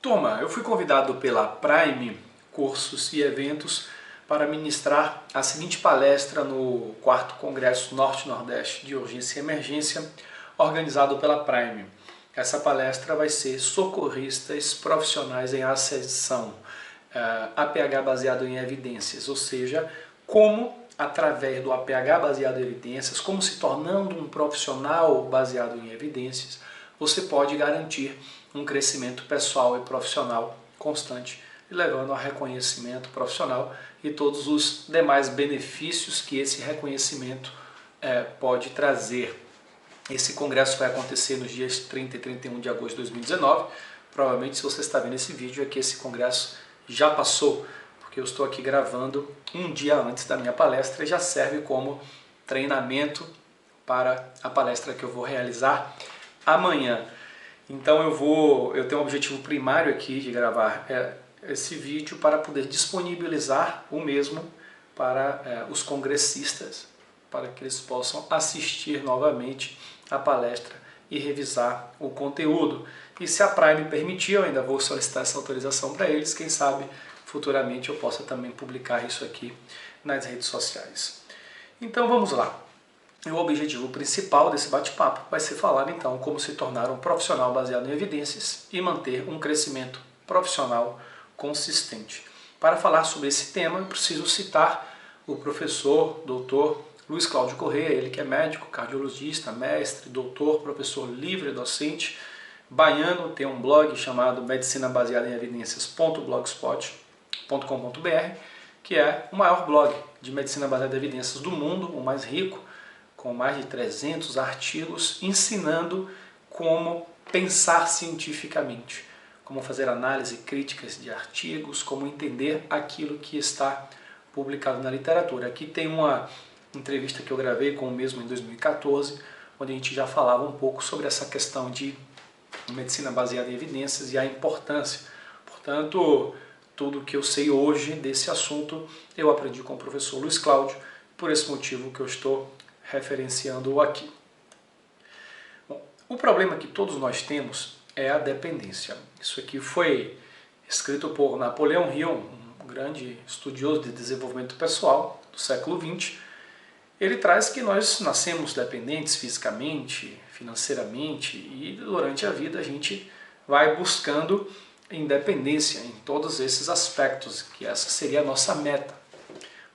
Turma, eu fui convidado pela Prime Cursos e Eventos para ministrar a seguinte palestra no 4º Congresso Norte-Nordeste de Urgência e Emergência, organizado pela Prime. Essa palestra vai ser Socorristas Profissionais em Ascensão, APH baseado em evidências, ou seja, como através do APH baseado em evidências, como se tornando um profissional baseado em evidências, você pode garantir um crescimento pessoal e profissional constante, levando a reconhecimento profissional e todos os demais benefícios que esse reconhecimento pode trazer. Esse congresso vai acontecer nos dias 30 e 31 de agosto de 2019. Provavelmente, se você está vendo esse vídeo, é que esse congresso já passou, porque eu estou aqui gravando um dia antes da minha palestra e já serve como treinamento para a palestra que eu vou realizar amanhã. Então eu tenho um objetivo primário aqui de gravar esse vídeo para poder disponibilizar o mesmo para os congressistas, para que eles possam assistir novamente a palestra e revisar o conteúdo. E se a Prime permitir, eu ainda vou solicitar essa autorização para eles, quem sabe futuramente eu possa também publicar isso aqui nas redes sociais. Então vamos lá. O objetivo principal desse bate-papo vai ser falar então como se tornar um profissional baseado em evidências e manter um crescimento profissional consistente. Para falar sobre esse tema, eu preciso citar o professor, doutor Luiz Cláudio Corrêa, ele que é médico, cardiologista, mestre, doutor, professor livre, docente, baiano, tem um blog chamado Medicina Baseada em Evidências.blogspot.com.br, que é o maior blog de medicina baseada em evidências do mundo, o mais rico, com mais de 300 artigos ensinando como pensar cientificamente, como fazer análise críticas de artigos, como entender aquilo que está publicado na literatura. Aqui tem uma entrevista que eu gravei com o mesmo em 2014, onde a gente já falava um pouco sobre essa questão de medicina baseada em evidências e a importância. Portanto, tudo que eu sei hoje desse assunto eu aprendi com o professor Luiz Cláudio, por esse motivo que eu estou referenciando aqui. Bom, o problema que todos nós temos é a dependência. Isso aqui foi escrito por Napoleão Hill, um grande estudioso de desenvolvimento pessoal do século XX. Ele traz que nós nascemos dependentes fisicamente, financeiramente, e durante a vida a gente vai buscando independência em todos esses aspectos, que essa seria a nossa meta.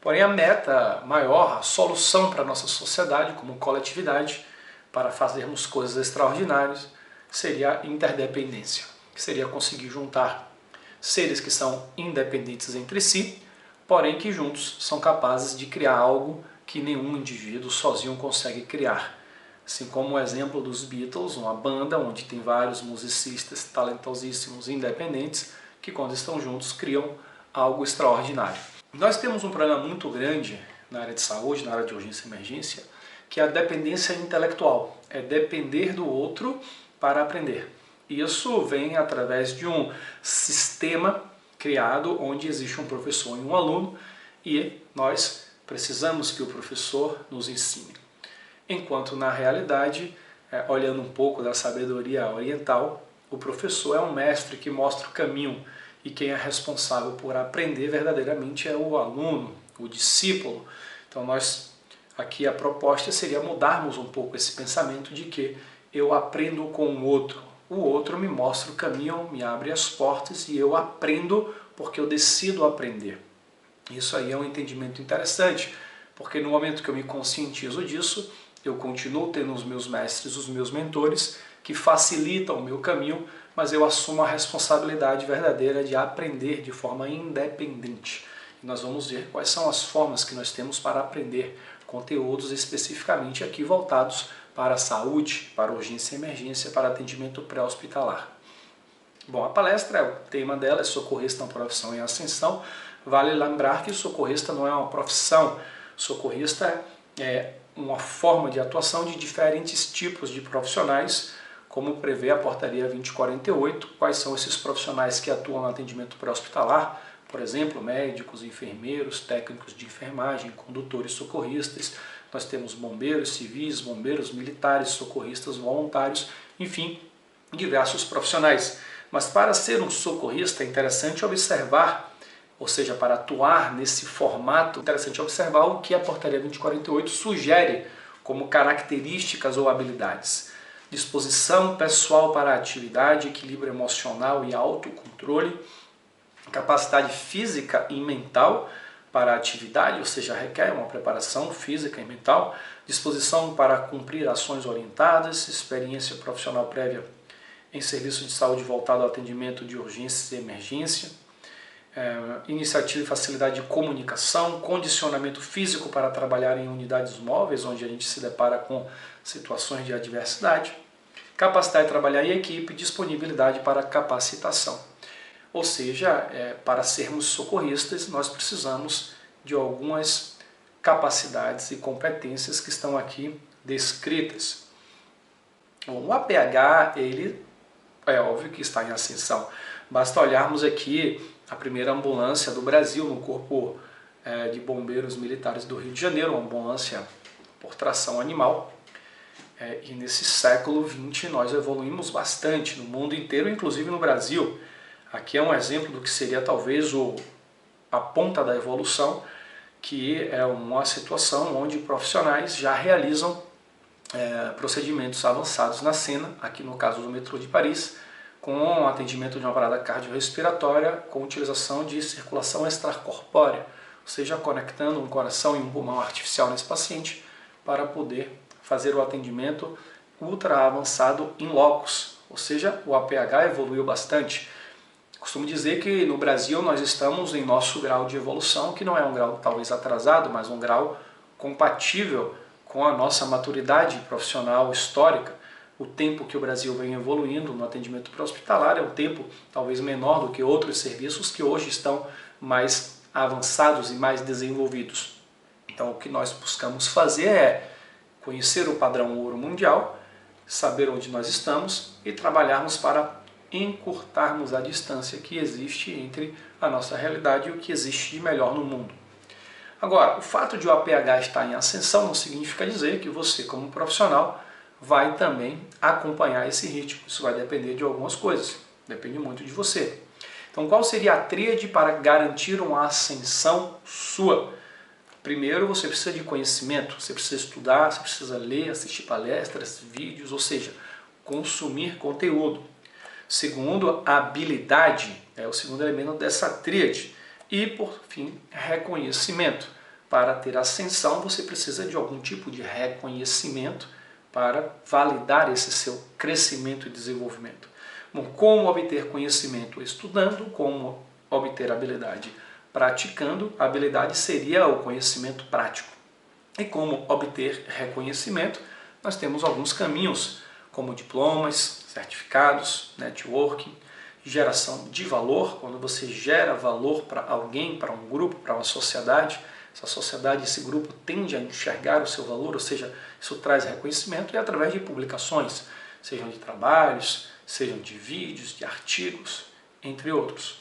Porém, a meta maior, a solução para a nossa sociedade como coletividade, para fazermos coisas extraordinárias, seria a interdependência, que seria conseguir juntar seres que são independentes entre si, porém que juntos são capazes de criar algo que nenhum indivíduo sozinho consegue criar. Assim como o exemplo dos Beatles, uma banda onde tem vários musicistas talentosíssimos independentes, que quando estão juntos criam algo extraordinário. Nós temos um problema muito grande na área de saúde, na área de urgência e emergência, que é a dependência intelectual. É depender do outro para aprender. Isso vem através de um sistema criado onde existe um professor e um aluno e nós precisamos que o professor nos ensine. Enquanto na realidade, olhando um pouco da sabedoria oriental, o professor é um mestre que mostra o caminho. E quem é responsável por aprender verdadeiramente é o aluno, o discípulo. Então aqui a proposta seria mudarmos um pouco esse pensamento de que eu aprendo com o outro me mostra o caminho, me abre as portas e eu aprendo porque eu decido aprender. Isso aí é um entendimento interessante, porque no momento que eu me conscientizo disso, eu continuo tendo os meus mestres, os meus mentores, que facilitam o meu caminho, mas eu assumo a responsabilidade verdadeira de aprender de forma independente. E nós vamos ver quais são as formas que nós temos para aprender conteúdos especificamente aqui voltados para a saúde, para a urgência e emergência, para atendimento pré-hospitalar. Bom, a palestra, o tema dela é Socorrista, uma profissão em ascensão. Vale lembrar que socorrista não é uma profissão, socorrista é uma forma de atuação de diferentes tipos de profissionais, como prevê a portaria 2048, quais são esses profissionais que atuam no atendimento pré-hospitalar, por exemplo, médicos, enfermeiros, técnicos de enfermagem, condutores socorristas, nós temos bombeiros civis, bombeiros militares, socorristas voluntários, enfim, diversos profissionais. Mas para ser um socorrista é interessante observar, ou seja, para atuar nesse formato, é interessante observar o que a Portaria 2048 sugere como características ou habilidades. Disposição pessoal para a atividade, equilíbrio emocional e autocontrole, capacidade física e mental para a atividade, ou seja, requer uma preparação física e mental, disposição para cumprir ações orientadas, experiência profissional prévia em serviço de saúde voltado ao atendimento de urgência e emergência, iniciativa e facilidade de comunicação, condicionamento físico para trabalhar em unidades móveis, onde a gente se depara com situações de adversidade, capacidade de trabalhar em equipe, disponibilidade para capacitação. Ou seja, para sermos socorristas, nós precisamos de algumas capacidades e competências que estão aqui descritas. O APH, ele é óbvio que está em ascensão. Basta olharmos aqui a primeira ambulância do Brasil no Corpo de Bombeiros Militares do Rio de Janeiro, uma ambulância por tração animal. E nesse século XX nós evoluímos bastante no mundo inteiro, inclusive no Brasil. Aqui é um exemplo do que seria talvez a ponta da evolução, que é uma situação onde profissionais já realizam procedimentos avançados na cena, aqui no caso do metrô de Paris, com atendimento de uma parada cardiorrespiratória com utilização de circulação extracorpórea, ou seja, conectando um coração e um pulmão artificial nesse paciente para poder fazer o atendimento ultra avançado in locus, ou seja, o APH evoluiu bastante. Costumo dizer que no Brasil nós estamos em nosso grau de evolução, que não é um grau talvez atrasado, mas um grau compatível com a nossa maturidade profissional histórica. O tempo que o Brasil vem evoluindo no atendimento pré-hospitalar é um tempo talvez menor do que outros serviços que hoje estão mais avançados e mais desenvolvidos. Então o que nós buscamos fazer é conhecer o padrão ouro mundial, saber onde nós estamos e trabalharmos para encurtarmos a distância que existe entre a nossa realidade e o que existe de melhor no mundo. Agora, o fato de o APH estar em ascensão não significa dizer que você, como profissional, vai também acompanhar esse ritmo. Isso vai depender de algumas coisas, depende muito de você. Então, qual seria a tríade para garantir uma ascensão sua? Primeiro, você precisa de conhecimento, você precisa estudar, você precisa ler, assistir palestras, vídeos, ou seja, consumir conteúdo. Segundo, a habilidade é o segundo elemento dessa tríade. E, por fim, reconhecimento. Para ter ascensão, você precisa de algum tipo de reconhecimento para validar esse seu crescimento e desenvolvimento. Bom, como obter conhecimento? Estudando. Como obter habilidade? Praticando. A habilidade seria o conhecimento prático. E como obter reconhecimento? Nós temos alguns caminhos, como diplomas, certificados, networking, geração de valor, quando você gera valor para alguém, para um grupo, para uma sociedade, essa sociedade, esse grupo tende a enxergar o seu valor, ou seja, isso traz reconhecimento, e através de publicações, sejam de trabalhos, sejam de vídeos, de artigos, entre outros.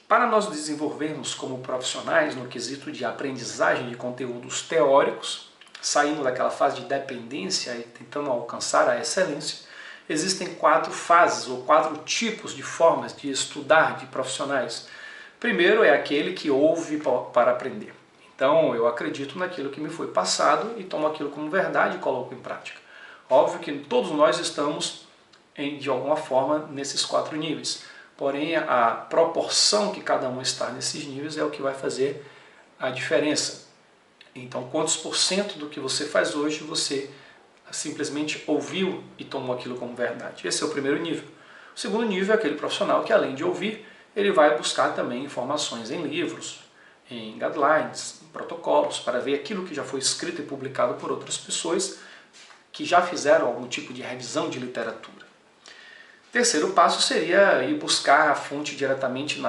Para nós desenvolvermos como profissionais no quesito de aprendizagem de conteúdos teóricos, saindo daquela fase de dependência e tentando alcançar a excelência, existem 4 fases ou 4 tipos de formas de estudar de profissionais. Primeiro é aquele que ouve para aprender. Então eu acredito naquilo que me foi passado e tomo aquilo como verdade e coloco em prática. Óbvio que todos nós estamos de alguma forma nesses 4 níveis, porém a proporção que cada um está nesses níveis é o que vai fazer a diferença. Então quantos % do que você faz hoje você simplesmente ouviu e tomou aquilo como verdade? Esse é o primeiro nível. O segundo nível é aquele profissional que, além de ouvir, ele vai buscar também informações em livros, em guidelines, em protocolos, para ver aquilo que já foi escrito e publicado por outras pessoas que já fizeram algum tipo de revisão de literatura. Terceiro passo seria ir buscar a fonte diretamente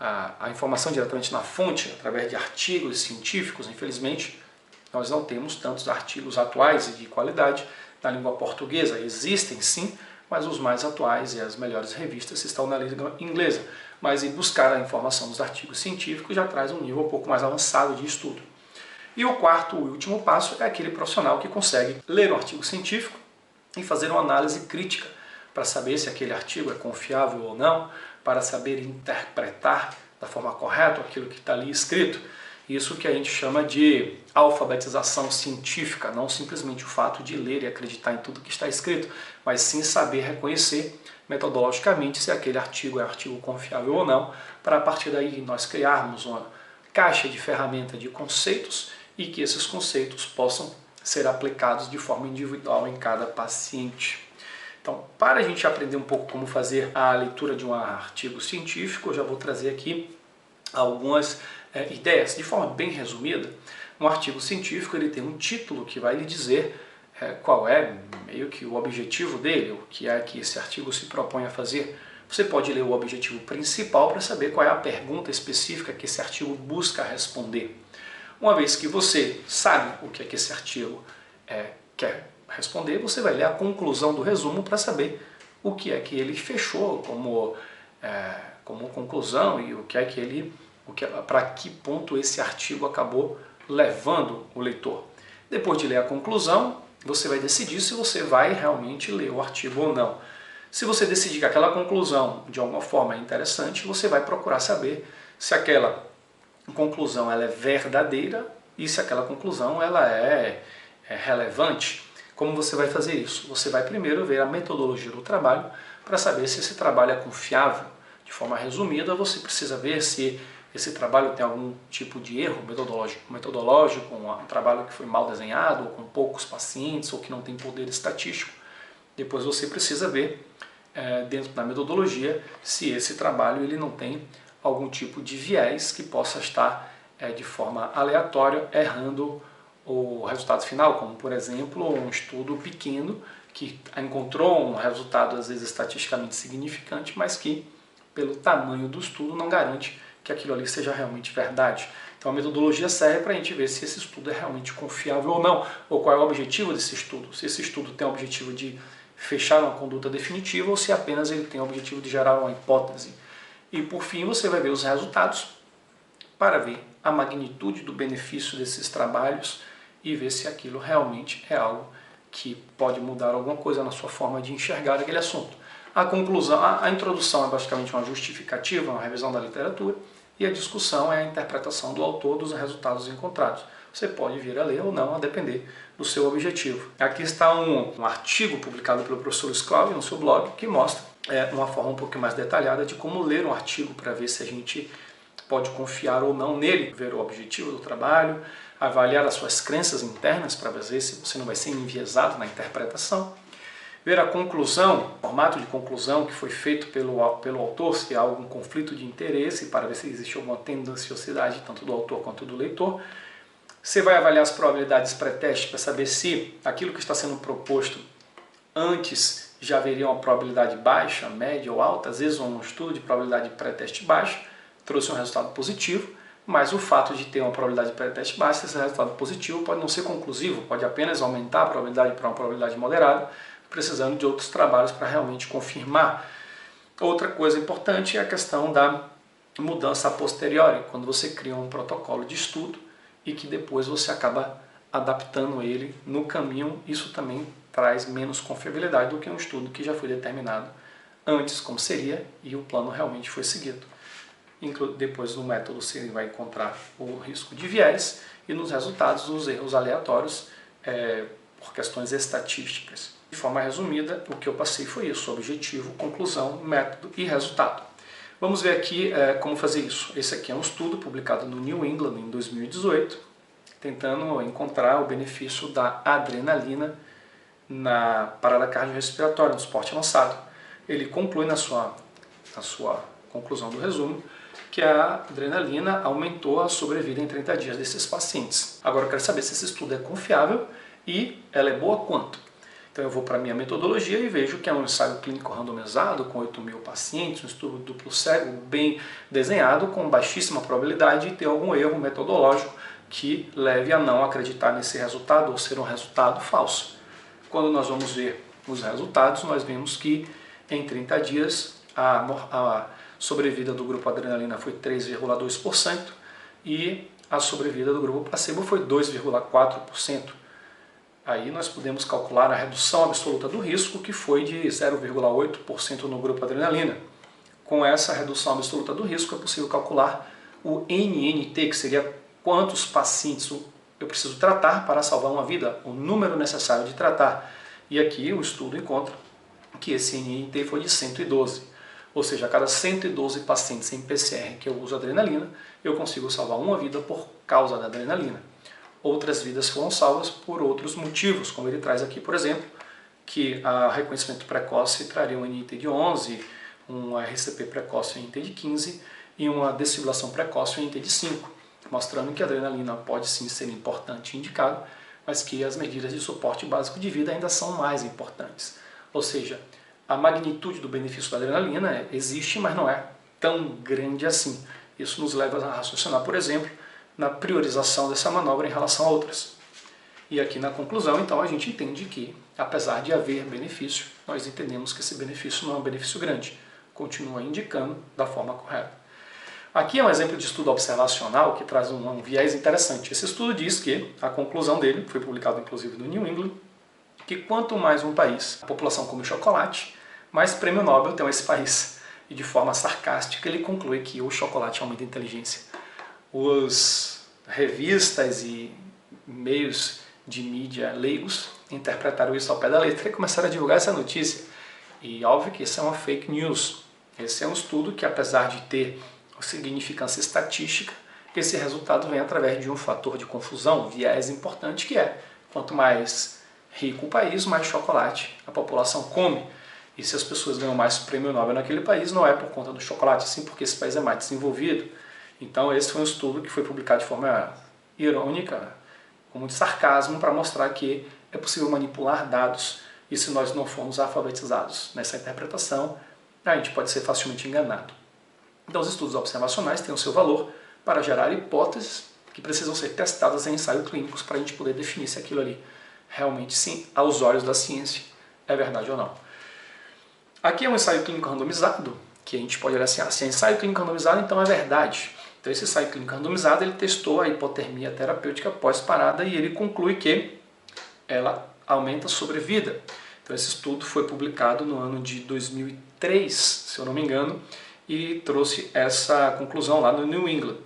a informação diretamente na fonte, através de artigos científicos. Infelizmente, nós não temos tantos artigos atuais e de qualidade na língua portuguesa. Existem sim, mas os mais atuais e as melhores revistas estão na língua inglesa. Mas ir buscar a informação dos artigos científicos já traz um nível um pouco mais avançado de estudo. E o quarto e último passo é aquele profissional que consegue ler um artigo científico e fazer uma análise crítica para saber se aquele artigo é confiável ou não, para saber interpretar da forma correta aquilo que está ali escrito. Isso que a gente chama de alfabetização científica, não simplesmente o fato de ler e acreditar em tudo que está escrito, mas sim saber reconhecer metodologicamente se aquele artigo é artigo confiável ou não, para a partir daí nós criarmos uma caixa de ferramenta de conceitos e que esses conceitos possam ser aplicados de forma individual em cada paciente. Então, para a gente aprender um pouco como fazer a leitura de um artigo científico, eu já vou trazer aqui algumas ideias. De forma bem resumida, um artigo científico ele tem um título que vai lhe dizer qual é meio que o objetivo dele, o que é que esse artigo se propõe a fazer. Você pode ler o objetivo principal para saber qual é a pergunta específica que esse artigo busca responder. Uma vez que você sabe o que é que esse artigo quer responder, você vai ler a conclusão do resumo para saber o que é que ele fechou como conclusão e o que é que ele, para que ponto esse artigo acabou levando o leitor. Depois de ler a conclusão, você vai decidir se você vai realmente ler o artigo ou não. Se você decidir que aquela conclusão de alguma forma é interessante, você vai procurar saber se aquela conclusão ela é verdadeira e se aquela conclusão ela é relevante. Como você vai fazer isso? Você vai primeiro ver a metodologia do trabalho para saber se esse trabalho é confiável. De forma resumida, você precisa ver se esse trabalho tem algum tipo de erro metodológico, um trabalho que foi mal desenhado, ou com poucos pacientes, ou que não tem poder estatístico. Depois você precisa ver, dentro da metodologia, se esse trabalho ele não tem algum tipo de viés que possa estar, de forma aleatória, errando o resultado final, como, por exemplo, um estudo pequeno que encontrou um resultado, às vezes, estatisticamente significante, mas que, pelo tamanho do estudo, não garante que aquilo ali seja realmente verdade. Então a metodologia serve para a gente ver se esse estudo é realmente confiável ou não, ou qual é o objetivo desse estudo. Se esse estudo tem o objetivo de fechar uma conduta definitiva ou se apenas ele tem o objetivo de gerar uma hipótese. E por fim você vai ver os resultados para ver a magnitude do benefício desses trabalhos e ver se aquilo realmente é algo que pode mudar alguma coisa na sua forma de enxergar aquele assunto. A conclusão, a introdução é basicamente uma justificativa, uma revisão da literatura, e a discussão é a interpretação do autor dos resultados encontrados. Você pode vir a ler ou não, a depender do seu objetivo. Aqui está um artigo publicado pelo professor Skov no seu blog, que mostra uma forma um pouco mais detalhada de como ler um artigo para ver se a gente pode confiar ou não nele, ver o objetivo do trabalho, avaliar as suas crenças internas para ver se você não vai ser enviesado na interpretação, ver a conclusão, o formato de conclusão que foi feito pelo autor, se há algum conflito de interesse, para ver se existe alguma tendenciosidade tanto do autor quanto do leitor. Você vai avaliar as probabilidades pré-teste para saber se aquilo que está sendo proposto antes já haveria uma probabilidade baixa, média ou alta. Às vezes um estudo de probabilidade pré-teste baixa trouxe um resultado positivo, mas o fato de ter uma probabilidade pré-teste baixa, esse resultado positivo pode não ser conclusivo, pode apenas aumentar a probabilidade para uma probabilidade moderada, precisando de outros trabalhos para realmente confirmar. Outra coisa importante é a questão da mudança a posteriori, quando você cria um protocolo de estudo e que depois você acaba adaptando ele no caminho, isso também traz menos confiabilidade do que um estudo que já foi determinado antes como seria e o plano realmente foi seguido. Depois no método você vai encontrar o risco de viés e nos resultados os erros aleatórios por questões estatísticas. De forma resumida, o que eu passei foi isso: objetivo, conclusão, método e resultado. Vamos ver aqui como fazer isso. Esse aqui é um estudo publicado no New England em 2018, tentando encontrar o benefício da adrenalina na parada cardiorrespiratória, no esporte avançado. Ele conclui na sua conclusão do resumo que a adrenalina aumentou a sobrevida em 30 dias desses pacientes. Agora eu quero saber se esse estudo é confiável e ela é boa quanto. Então eu vou para a minha metodologia e vejo que é um ensaio clínico randomizado com 8.000 pacientes, um estudo duplo cego, bem desenhado, com baixíssima probabilidade de ter algum erro metodológico que leve a não acreditar nesse resultado ou ser um resultado falso. Quando nós vamos ver os resultados, nós vemos que em 30 dias a sobrevida do grupo adrenalina foi 3,2% e a sobrevida do grupo placebo foi 2,4%. Aí nós podemos calcular a redução absoluta do risco, que foi de 0,8% no grupo adrenalina. Com essa redução absoluta do risco é possível calcular o NNT, que seria quantos pacientes eu preciso tratar para salvar uma vida, o número necessário de tratar. E aqui o estudo encontra que esse NNT foi de 112. Ou seja, a cada 112 pacientes em PCR que eu uso adrenalina, eu consigo salvar uma vida por causa da adrenalina. Outras vidas foram salvas por outros motivos, como ele traz aqui, por exemplo, que o reconhecimento precoce traria um NNT de 11, um RCP precoce um NNT de 15 e uma desfibrilação precoce um NNT de 5, mostrando que a adrenalina pode sim ser importante e indicado, mas que as medidas de suporte básico de vida ainda são mais importantes. Ou seja, a magnitude do benefício da adrenalina existe, mas não é tão grande assim. Isso nos leva a raciocinar, por exemplo, na priorização dessa manobra em relação a outras. E aqui na conclusão, então, a gente entende que, apesar de haver benefício, nós entendemos que esse benefício não é um benefício grande, continua indicando da forma correta. Aqui é um exemplo de estudo observacional que traz um viés interessante. Esse estudo diz que, a conclusão dele, foi publicado inclusive no New England, que quanto mais um país, a população come chocolate, mais prêmio Nobel tem esse país. E de forma sarcástica ele conclui que o chocolate aumenta a inteligência. Os revistas e meios de mídia leigos interpretaram isso ao pé da letra e começaram a divulgar essa notícia. E óbvio que isso é uma fake news. Esse é um estudo que, apesar de ter significância estatística, esse resultado vem através de um fator de confusão, um viés importante, que é quanto mais rico o país, mais chocolate a população come. E se as pessoas ganham mais prêmio Nobel naquele país, não é por conta do chocolate, sim porque esse país é mais desenvolvido. Então esse foi um estudo que foi publicado de forma irônica, com muito sarcasmo, para mostrar que é possível manipular dados e se nós não formos alfabetizados nessa interpretação, a gente pode ser facilmente enganado. Então os estudos observacionais têm o seu valor para gerar hipóteses que precisam ser testadas em ensaios clínicos para a gente poder definir se aquilo ali realmente, sim, aos olhos da ciência, é verdade ou não. Aqui é um ensaio clínico randomizado, que a gente pode olhar assim, se é ensaio clínico randomizado, então é verdade. Então esse ensaio clínico randomizado, ele testou a hipotermia terapêutica pós-parada e ele conclui que ela aumenta a sobrevida. Então esse estudo foi publicado no ano de 2003, se eu não me engano, e trouxe essa conclusão lá no New England.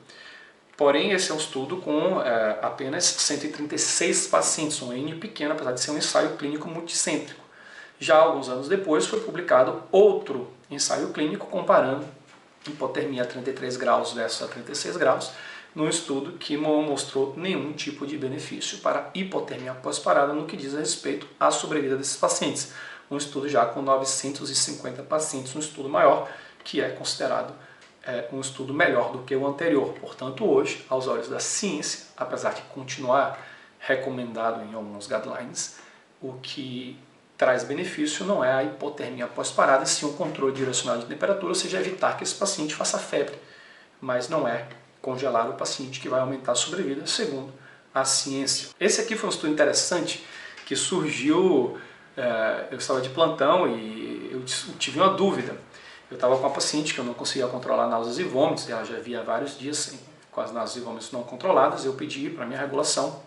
Porém, esse é um estudo com apenas 136 pacientes, um N pequeno, apesar de ser um ensaio clínico multicêntrico. Já alguns anos depois foi publicado outro ensaio clínico comparando hipotermia a 33 graus versus a 36 graus, num estudo que não mostrou nenhum tipo de benefício para hipotermia pós-parada no que diz respeito à sobrevida desses pacientes. Um estudo já com 950 pacientes, um estudo maior, que é considerado um estudo melhor do que o anterior. Portanto, hoje, aos olhos da ciência, apesar de continuar recomendado em alguns guidelines, o que traz benefício não é a hipotermia pós-parada, e sim o controle direcionado de temperatura, ou seja, evitar que esse paciente faça febre, mas não é congelar o paciente que vai aumentar a sobrevida, segundo a ciência. Esse aqui foi um estudo interessante que surgiu, eu estava de plantão e eu tive uma dúvida. Eu estava com uma paciente que eu não conseguia controlar náuseas e vômitos, ela já havia vários dias com as náuseas e vômitos não controladas, eu pedi para minha regulação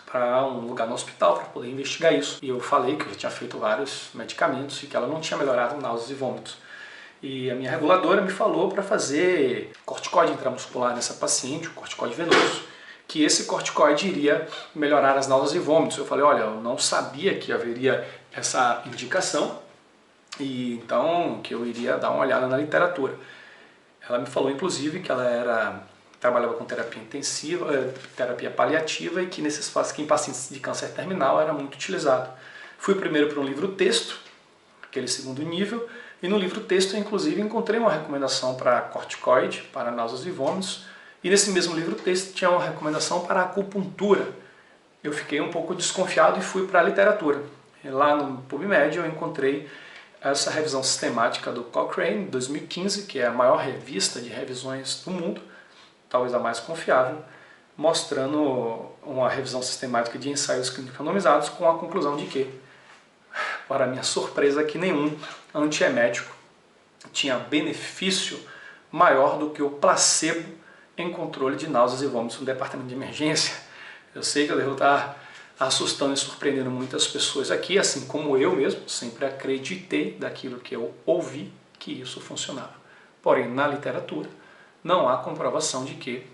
para um lugar no hospital para poder investigar isso. E eu falei que eu já tinha feito vários medicamentos e que ela não tinha melhorado náuseas e vômitos. E a minha reguladora me falou para fazer corticoide intramuscular nessa paciente, o corticoide venoso, que esse corticoide iria melhorar as náuseas e vômitos. Eu falei, olha, eu não sabia que haveria essa indicação, e então que eu iria dar uma olhada na literatura. Ela me falou, inclusive, que ela trabalhava com terapia intensiva, terapia paliativa, e que em pacientes de câncer terminal era muito utilizado. Fui primeiro para um livro-texto, aquele segundo nível, e no livro-texto, inclusive, encontrei uma recomendação para corticoide, para náuseas e vômitos, e nesse mesmo livro-texto tinha uma recomendação para acupuntura. Eu fiquei um pouco desconfiado e fui para a literatura. E lá no PubMed eu encontrei essa revisão sistemática do Cochrane, 2015, que é a maior revista de revisões do mundo, talvez a mais confiável, mostrando uma revisão sistemática de ensaios clínicos randomizados com a conclusão de que, para minha surpresa, que nenhum antiemético tinha benefício maior do que o placebo em controle de náuseas e vômitos no departamento de emergência. Eu sei que eu devo estar assustando e surpreendendo muitas pessoas aqui, assim como eu mesmo, sempre acreditei daquilo que eu ouvi que isso funcionava. Porém, na literatura, não há comprovação de que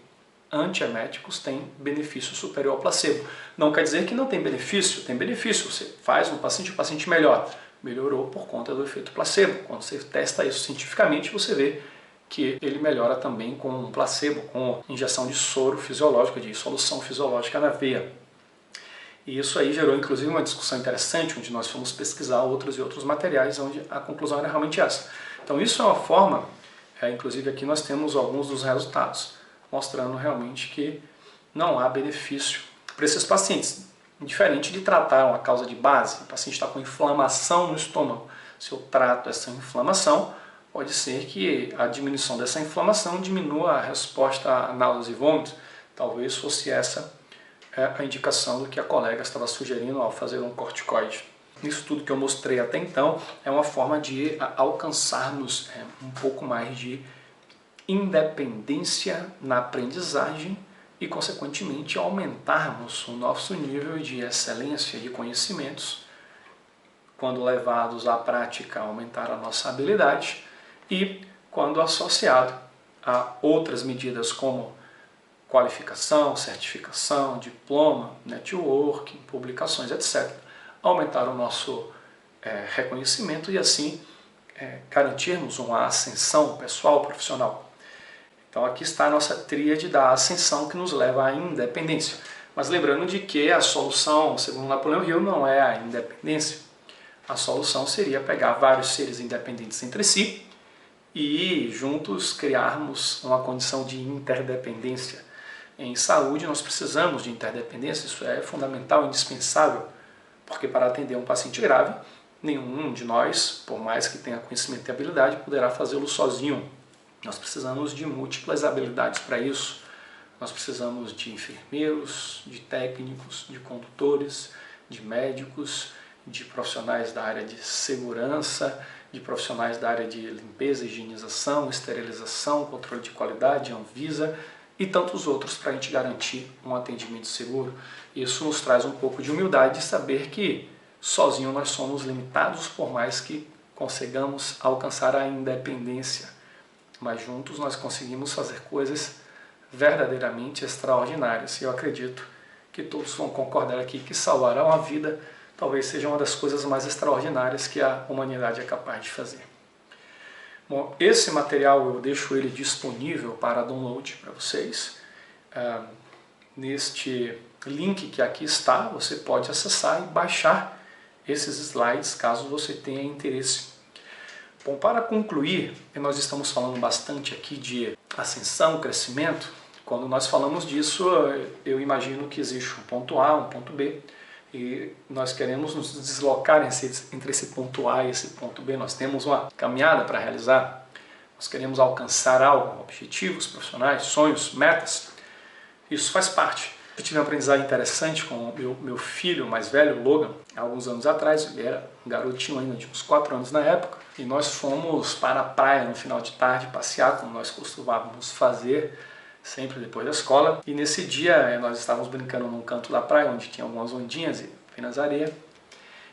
antieméticos têm benefício superior ao placebo. Não quer dizer que não tem benefício. Você faz no paciente, o paciente melhora. Melhorou por conta do efeito placebo. Quando você testa isso cientificamente, você vê que ele melhora também com um placebo, com injeção de soro fisiológico, de solução fisiológica na veia. E isso aí gerou inclusive uma discussão interessante, onde nós fomos pesquisar outros e outros materiais, onde a conclusão era realmente essa. Então isso é uma forma, inclusive aqui nós temos alguns dos resultados, mostrando realmente que não há benefício para esses pacientes. Diferente de tratar uma causa de base, o paciente está com inflamação no estômago. Se eu trato essa inflamação, pode ser que a diminuição dessa inflamação diminua a resposta a náuseas e vômitos. Talvez fosse essa a indicação do que a colega estava sugerindo ao fazer um corticoide. Isso tudo que eu mostrei até então é uma forma de alcançarmos um pouco mais de independência na aprendizagem e, consequentemente, aumentarmos o nosso nível de excelência de conhecimentos, quando levados à prática, aumentar a nossa habilidade e, quando associado a outras medidas como qualificação, certificação, diploma, networking, publicações, etc., aumentar o nosso reconhecimento e, assim, garantirmos uma ascensão pessoal, profissional. Então aqui está a nossa tríade da ascensão que nos leva à independência. Mas lembrando de que a solução, segundo Napoleão Hill, não é a independência. A solução seria pegar vários seres independentes entre si e juntos criarmos uma condição de interdependência. Em saúde nós precisamos de interdependência, isso é fundamental, indispensável, porque para atender um paciente grave, nenhum de nós, por mais que tenha conhecimento e habilidade, poderá fazê-lo sozinho. Nós precisamos de múltiplas habilidades para isso. Nós precisamos de enfermeiros, de técnicos, de condutores, de médicos, de profissionais da área de segurança, de profissionais da área de limpeza, higienização, esterilização, controle de qualidade, Anvisa e tantos outros para a gente garantir um atendimento seguro. Isso nos traz um pouco de humildade de saber que sozinho nós somos limitados, por mais que consigamos alcançar a independência. Mas juntos nós conseguimos fazer coisas verdadeiramente extraordinárias. E eu acredito que todos vão concordar aqui que salvar uma vida talvez seja uma das coisas mais extraordinárias que a humanidade é capaz de fazer. Bom, esse material eu deixo ele disponível para download para vocês. Neste link que aqui está, você pode acessar e baixar esses slides caso você tenha interesse. Bom, para concluir, nós estamos falando bastante aqui de ascensão, crescimento. Quando nós falamos disso, eu imagino que existe um ponto A, um ponto B, e nós queremos nos deslocar entre esse ponto A e esse ponto B. Nós temos uma caminhada para realizar, nós queremos alcançar algo, objetivos profissionais, sonhos, metas. Isso faz parte. Eu tive uma aprendizagem interessante com o meu filho mais velho, Logan, há alguns anos atrás. Ele era um garotinho ainda de uns 4 anos na época, e nós fomos para a praia no final de tarde passear, como nós costumávamos fazer sempre depois da escola. E nesse dia nós estávamos brincando num canto da praia, onde tinha algumas ondinhas e apenas areia.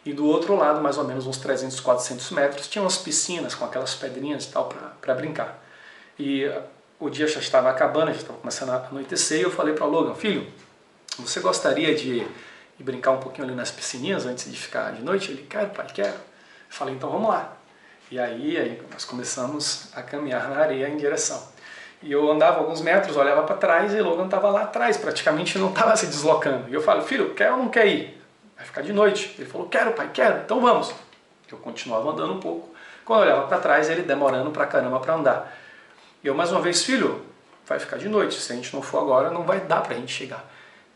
E do outro lado, mais ou menos uns 300, 400 metros, tinha umas piscinas com aquelas pedrinhas e tal para brincar. E o dia já estava acabando, já estava começando a anoitecer, e eu falei para o Logan: filho, você gostaria de brincar um pouquinho ali nas piscininhas antes de ficar de noite? Ele: quero, pai, quero. Eu falei: então vamos lá. E aí nós começamos a caminhar na areia em direção. E eu andava alguns metros, olhava para trás e o Logan estava lá atrás, praticamente não estava se deslocando. E eu falei: filho, quer ou não quer ir? Vai ficar de noite. Ele falou: quero, pai, quero, então vamos. Eu continuava andando um pouco. Quando eu olhava para trás, ele demorando pra caramba para andar. E eu mais uma vez: filho, vai ficar de noite, se a gente não for agora não vai dar para a gente chegar.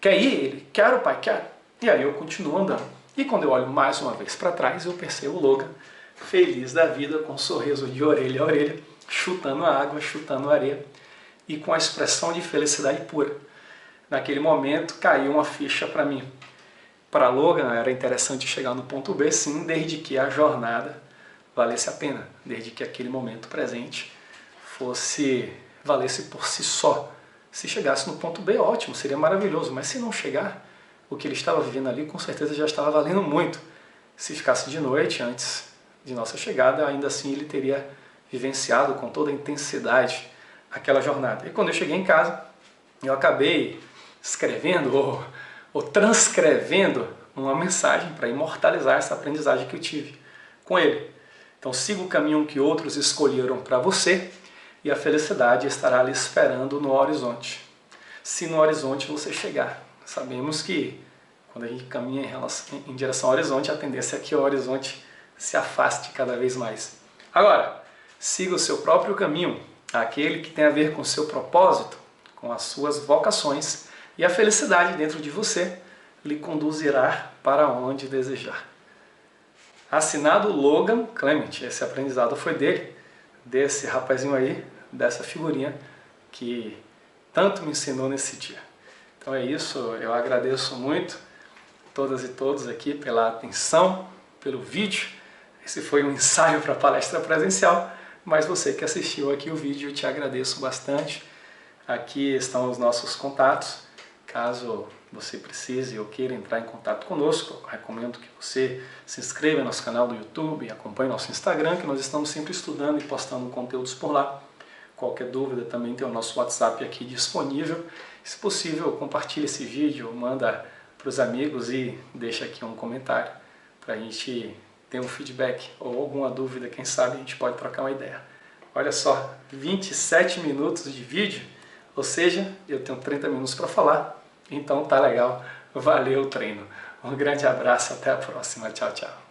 Quer ir? Ele: quero, pai, quero. E aí eu continuo andando. E quando eu olho mais uma vez para trás, eu percebo o Logan feliz da vida, com um sorriso de orelha a orelha, chutando a água, chutando a areia e com a expressão de felicidade pura. Naquele momento caiu uma ficha para mim. Para Logan era interessante chegar no ponto B, sim, desde que a jornada valesse a pena, desde que aquele momento presente valesse por si só. Se chegasse no ponto B, ótimo, seria maravilhoso, mas se não chegar, o que ele estava vivendo ali com certeza já estava valendo muito. Se ficasse de noite antes de nossa chegada, ainda assim ele teria vivenciado com toda a intensidade aquela jornada. E quando eu cheguei em casa, eu acabei escrevendo ou transcrevendo uma mensagem para imortalizar essa aprendizagem que eu tive com ele. Então siga o caminho que outros escolheram para você e a felicidade estará lhe esperando no horizonte. Se no horizonte você chegar. Sabemos que quando a gente caminha em direção ao horizonte, a tendência é que o horizonte se afaste cada vez mais. Agora, siga o seu próprio caminho, aquele que tem a ver com o seu propósito, com as suas vocações, e a felicidade dentro de você lhe conduzirá para onde desejar. Assinado Logan Clement, esse aprendizado foi dele, desse rapazinho aí, dessa figurinha que tanto me ensinou nesse dia. Então é isso, eu agradeço muito todas e todos aqui pela atenção, pelo vídeo. Esse foi um ensaio para a palestra presencial, mas você que assistiu aqui o vídeo, eu te agradeço bastante. Aqui estão os nossos contatos. Caso você precise ou queira entrar em contato conosco, eu recomendo que você se inscreva no nosso canal do YouTube, acompanhe nosso Instagram, que nós estamos sempre estudando e postando conteúdos por lá. Qualquer dúvida também tem o nosso WhatsApp aqui disponível. Se possível, compartilhe esse vídeo, manda para os amigos e deixa aqui um comentário para a gente ter um feedback ou alguma dúvida, quem sabe a gente pode trocar uma ideia. Olha só, 27 minutos de vídeo, ou seja, eu tenho 30 minutos para falar, então tá legal, valeu o treino. Um grande abraço, até a próxima, tchau, tchau.